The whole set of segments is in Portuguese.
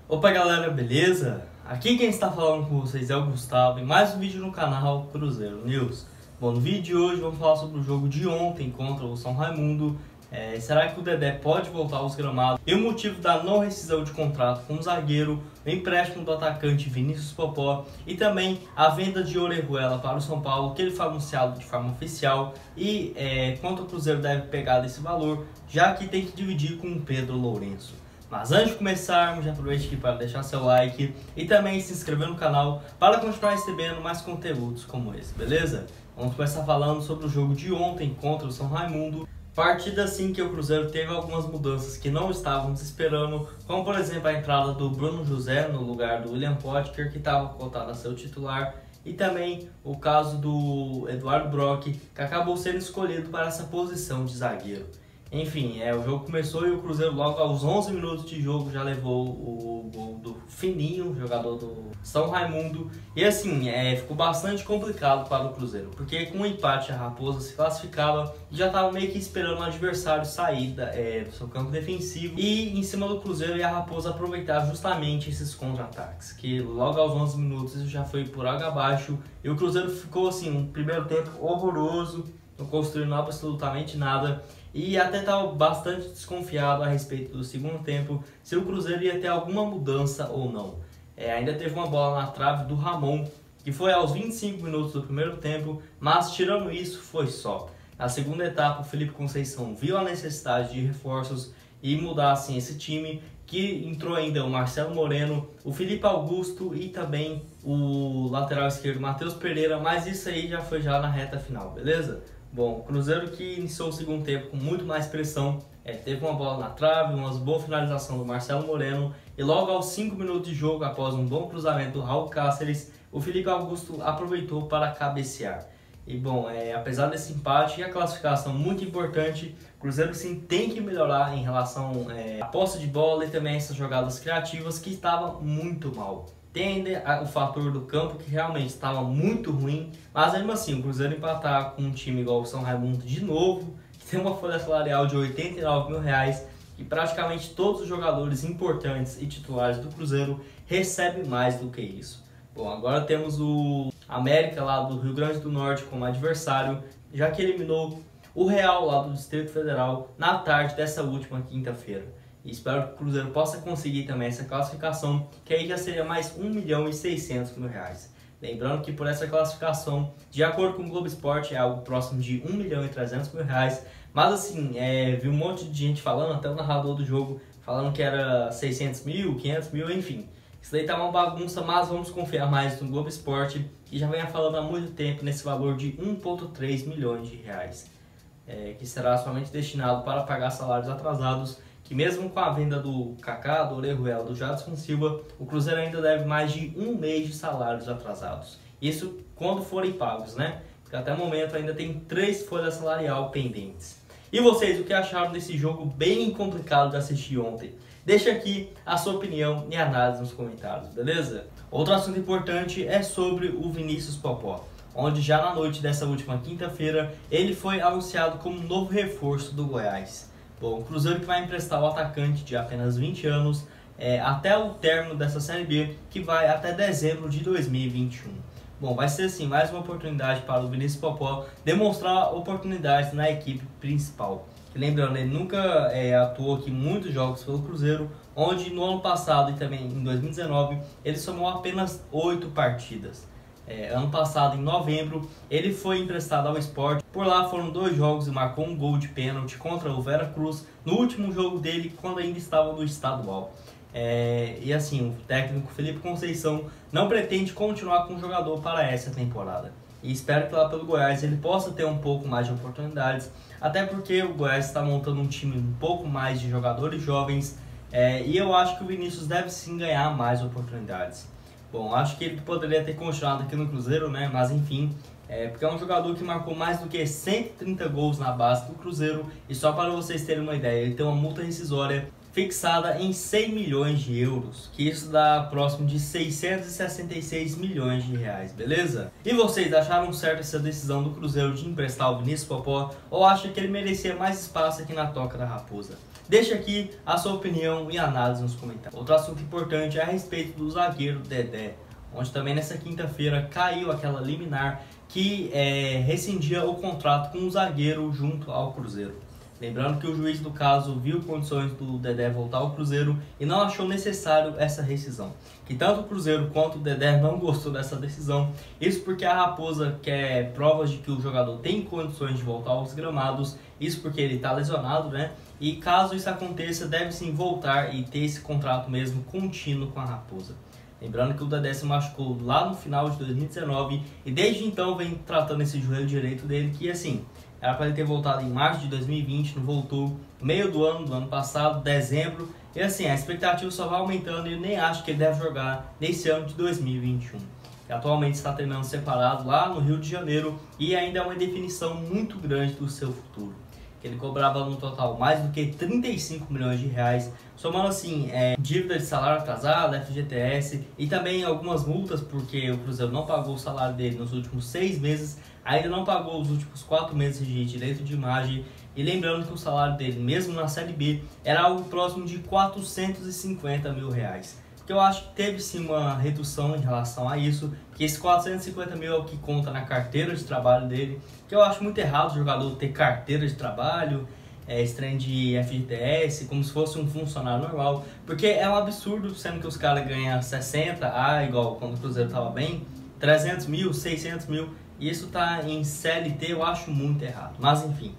Opa galera, beleza? Aqui quem está falando com vocês é o Gustavo e mais um vídeo no canal Cruzeiro News. Bom, no vídeo de hoje vamos falar sobre o jogo de ontem contra o São Raimundo. Será que o Dedé pode voltar aos gramados? E o motivo da não rescisão de contrato com o zagueiro, o empréstimo do atacante Vinícius Popó e também a venda de Orejuela para o São Paulo, que ele foi anunciado de forma oficial e quanto o Cruzeiro deve pegar desse valor, já que tem que dividir com o Pedro Lourenço. Mas antes de começarmos, já aproveite aqui para deixar seu like e também se inscrever no canal para continuar recebendo mais conteúdos como esse, beleza? Vamos começar falando sobre o jogo de ontem contra o São Raimundo. Partida assim que o Cruzeiro teve algumas mudanças que não estávamos esperando, como por exemplo a entrada do Bruno José no lugar do William Potker, que estava cotado a ser o titular, e também o caso do Eduardo Brock, que acabou sendo escolhido para essa posição de zagueiro. Enfim, o jogo começou e o Cruzeiro logo aos 11 minutos de jogo já levou o gol do Fininho, jogador do São Raimundo. E assim, ficou bastante complicado para o Cruzeiro, porque com o empate a Raposa se classificava e já estava meio que esperando o adversário sair do seu campo defensivo. E em cima do Cruzeiro e a Raposa aproveitar justamente esses contra-ataques, que logo aos 11 minutos isso já foi por água abaixo. E o Cruzeiro ficou assim, um primeiro tempo horroroso, não construindo absolutamente nada. E até estava bastante desconfiado a respeito do segundo tempo, se o Cruzeiro ia ter alguma mudança ou não. Ainda teve uma bola na trave do Ramon, que foi aos 25 minutos do primeiro tempo, mas tirando isso foi só. Na segunda etapa o Felipe Conceição viu a necessidade de reforços e mudar assim esse time, que entrou ainda o Marcelo Moreno, o Felipe Augusto e também o lateral esquerdo Matheus Pereira, mas isso aí já foi na reta final, beleza? Bom, o Cruzeiro que iniciou o segundo tempo com muito mais pressão, teve uma bola na trave, uma boa finalização do Marcelo Moreno e logo aos 5 minutos de jogo, após um bom cruzamento do Raul Cáceres, o Felipe Augusto aproveitou para cabecear. E bom, apesar desse empate e a classificação muito importante, o Cruzeiro sim tem que melhorar em relação à posse de bola e também essas jogadas criativas que estavam muito mal. Tem ainda o fator do campo que realmente estava muito ruim, mas mesmo assim o Cruzeiro empatar com um time igual o São Raimundo de novo, que tem uma folha salarial de R$89 mil e praticamente todos os jogadores importantes e titulares do Cruzeiro recebem mais do que isso. Bom, agora temos o América lá do Rio Grande do Norte como adversário, já que eliminou o Real lá do Distrito Federal na tarde dessa última quinta-feira. E espero que o Cruzeiro possa conseguir também essa classificação, que aí já seria mais R$1.600.000. Lembrando que por essa classificação, de acordo com o Globo Esporte, é algo próximo de R$1.300.000. Mas assim, vi um monte de gente falando, até o narrador do jogo, falando que era 600 mil, 500 mil, enfim. Isso daí tá uma bagunça, mas vamos confiar mais no Globo Esporte, que já vem falando há muito tempo nesse valor de R$1.3 milhões, que será somente destinado para pagar salários atrasados, que mesmo com a venda do Kaká, do Orejuela, do Jadson Silva, o Cruzeiro ainda deve mais de um mês de salários atrasados. Isso quando forem pagos, né? Porque até o momento ainda tem 3 folhas salarial pendentes. E vocês, o que acharam desse jogo bem complicado de assistir ontem? Deixa aqui a sua opinião e análise nos comentários, beleza? Outro assunto importante é sobre o Vinícius Popó, onde já na noite dessa última quinta-feira ele foi anunciado como novo reforço do Goiás. Bom, o Cruzeiro que vai emprestar o atacante de apenas 20 anos até o término dessa Série B, que vai até dezembro de 2021. Bom, vai ser assim mais uma oportunidade para o Vinícius Popó demonstrar oportunidades na equipe principal. E lembrando, ele nunca atuou aqui em muitos jogos pelo Cruzeiro, onde no ano passado e também em 2019 ele somou apenas 8 partidas. Ano passado, em novembro, ele foi emprestado ao Sport. Por lá foram 2 jogos e marcou um gol de pênalti contra o Veracruz no último jogo dele, quando ainda estava no estadual. E assim, o técnico Felipe Conceição não pretende continuar com o jogador para essa temporada. E espero que lá pelo Goiás ele possa ter um pouco mais de oportunidades, até porque o Goiás está montando um time um pouco mais de jogadores jovens, e eu acho que o Vinícius deve sim ganhar mais oportunidades. Bom, acho que ele poderia ter continuado aqui no Cruzeiro, né? Mas enfim, porque é um jogador que marcou mais do que 130 gols na base do Cruzeiro. E só para vocês terem uma ideia, ele tem uma multa rescisória fixada em 100 milhões de euros, que isso dá próximo de 666 milhões de reais, beleza? E vocês acharam certo essa decisão do Cruzeiro de emprestar o Vinícius Popó ou acham que ele merecia mais espaço aqui na Toca da Raposa? Deixa aqui a sua opinião e análise nos comentários. Outro assunto importante é a respeito do zagueiro Dedé, onde também nessa quinta-feira caiu aquela liminar que rescindia o contrato com o zagueiro junto ao Cruzeiro. Lembrando que o juiz do caso viu condições do Dedé voltar ao Cruzeiro e não achou necessário essa rescisão. Que tanto o Cruzeiro quanto o Dedé não gostou dessa decisão. Isso porque a Raposa quer provas de que o jogador tem condições de voltar aos gramados. Isso porque ele está lesionado, né? E caso isso aconteça, deve sim voltar e ter esse contrato mesmo contínuo com a Raposa. Lembrando que o Dedé se machucou lá no final de 2019 e desde então vem tratando esse joelho direito dele, que assim, era para ele ter voltado em março de 2020, não voltou, meio do ano passado, dezembro, e assim, a expectativa só vai aumentando e eu nem acho que ele deve jogar nesse ano de 2021. Que atualmente está treinando separado lá no Rio de Janeiro e ainda é uma indefinição muito grande do seu futuro. Ele cobrava no total mais do que 35 milhões de reais, somando assim dívida de salário atrasado, FGTS e também algumas multas, porque o Cruzeiro não pagou o salário dele nos últimos 6 meses, ainda não pagou os últimos 4 meses de direito de imagem, e lembrando que o salário dele, mesmo na Série B, era algo próximo de 450 mil reais. Que eu acho que teve sim uma redução em relação a isso, que esse 450 mil é o que conta na carteira de trabalho dele, que eu acho muito errado o jogador ter carteira de trabalho, esse trem de FGTS, como se fosse um funcionário normal, porque é um absurdo, sendo que os caras ganham 60, igual quando o Cruzeiro estava bem, 300 mil, 600 mil, e isso tá em CLT, eu acho muito errado, mas enfim.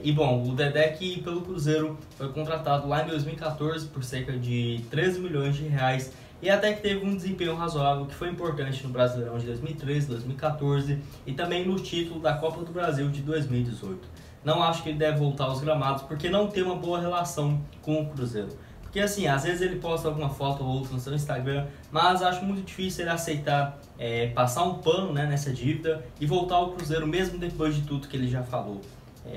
E bom, o Dedé que pelo Cruzeiro foi contratado lá em 2014 por cerca de 13 milhões de reais e até que teve um desempenho razoável que foi importante no Brasileirão de 2013, 2014 e também no título da Copa do Brasil de 2018. Não acho que ele deve voltar aos gramados porque não tem uma boa relação com o Cruzeiro. Porque assim, às vezes ele posta alguma foto ou outra no seu Instagram, mas acho muito difícil ele aceitar passar um pano, né, nessa dívida e voltar ao Cruzeiro mesmo depois de tudo que ele já falou.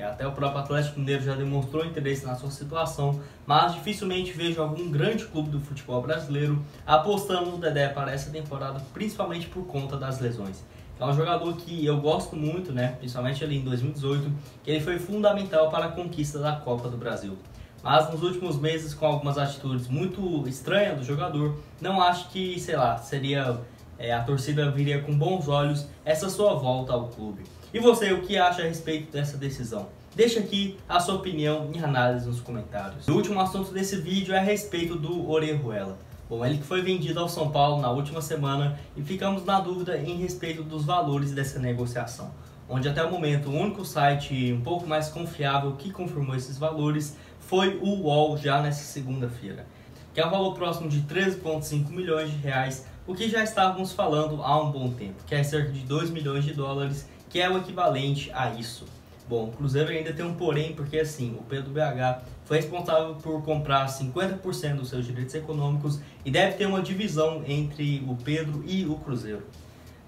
Até o próprio Atlético Mineiro já demonstrou interesse na sua situação, mas dificilmente vejo algum grande clube do futebol brasileiro apostando no Dedé para essa temporada, principalmente por conta das lesões. É um jogador que eu gosto muito, né, principalmente ali em 2018, que ele foi fundamental para a conquista da Copa do Brasil. Mas nos últimos meses, com algumas atitudes muito estranhas do jogador, não acho que, sei lá, seria a torcida viria com bons olhos essa sua volta ao clube. E você, o que acha a respeito dessa decisão? Deixa aqui a sua opinião e análise nos comentários. O último assunto desse vídeo é a respeito do Orejuela. Bom, ele que foi vendido ao São Paulo na última semana e ficamos na dúvida em respeito dos valores dessa negociação. Onde até o momento o único site um pouco mais confiável que confirmou esses valores foi o UOL já nessa segunda-feira. Que é um valor próximo de 13,5 milhões de reais, o que já estávamos falando há um bom tempo, que é cerca de 2 milhões de dólares, que é o equivalente a isso. Bom, o Cruzeiro ainda tem um porém, porque assim, o Pedro BH foi responsável por comprar 50% dos seus direitos econômicos e deve ter uma divisão entre o Pedro e o Cruzeiro.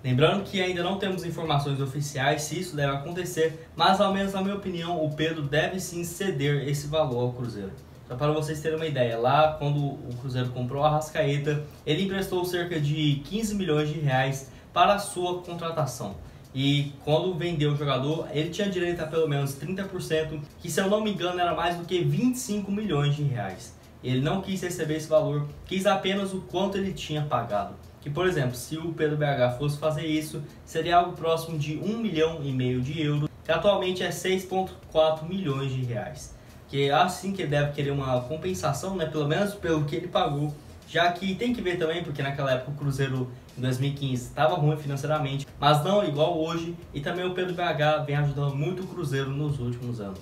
Lembrando que ainda não temos informações oficiais se isso deve acontecer, mas ao menos na minha opinião, o Pedro deve sim ceder esse valor ao Cruzeiro. Só para vocês terem uma ideia, lá quando o Cruzeiro comprou a Arrascaeta, ele emprestou cerca de 15 milhões de reais para a sua contratação. E quando vendeu o jogador, ele tinha direito a pelo menos 30%, que se eu não me engano era mais do que 25 milhões de reais. Ele não quis receber esse valor, quis apenas o quanto ele tinha pagado. Que, por exemplo, se o Pedro BH fosse fazer isso, seria algo próximo de 1,5 milhão de euros, que atualmente é 6,4 milhões de reais. Que assim que ele deve querer uma compensação, né, pelo menos pelo que ele pagou, já que tem que ver também, porque naquela época o Cruzeiro em 2015 estava ruim financeiramente, mas não igual hoje, e também o Pedro BH vem ajudando muito o Cruzeiro nos últimos anos.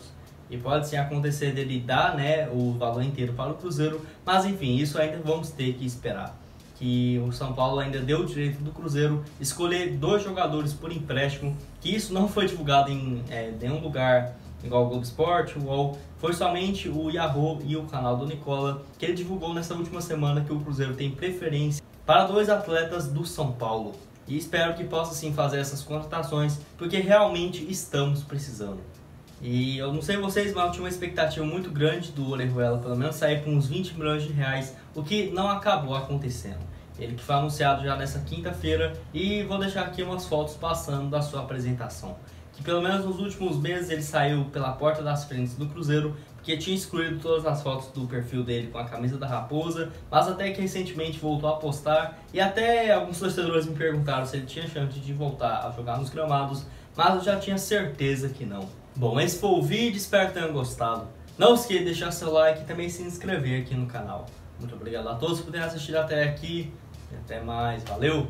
E pode sim acontecer dele dar, né, o valor inteiro para o Cruzeiro, mas enfim, isso ainda vamos ter que esperar. Que o São Paulo ainda deu o direito do Cruzeiro escolher 2 jogadores por empréstimo, que isso não foi divulgado em nenhum lugar, igual o Globo Esporte, o UOL, foi somente o Yahoo e o canal do Nicola, que ele divulgou nessa última semana que o Cruzeiro tem preferência para 2 atletas do São Paulo. E espero que possa sim fazer essas contratações, porque realmente estamos precisando. E eu não sei vocês, mas eu tinha uma expectativa muito grande do Orejuela, pelo menos sair por uns 20 milhões de reais, o que não acabou acontecendo. Ele que foi anunciado já nessa quinta-feira, e vou deixar aqui umas fotos passando da sua apresentação. Que pelo menos nos últimos meses ele saiu pela porta das frentes do Cruzeiro, porque tinha excluído todas as fotos do perfil dele com a camisa da Raposa, mas até que recentemente voltou a postar, e até alguns torcedores me perguntaram se ele tinha chance de voltar a jogar nos gramados, mas eu já tinha certeza que não. Bom, esse foi o vídeo, espero que tenham gostado. Não esqueça de deixar seu like e também se inscrever aqui no canal. Muito obrigado a todos por terem assistido até aqui e até mais, valeu!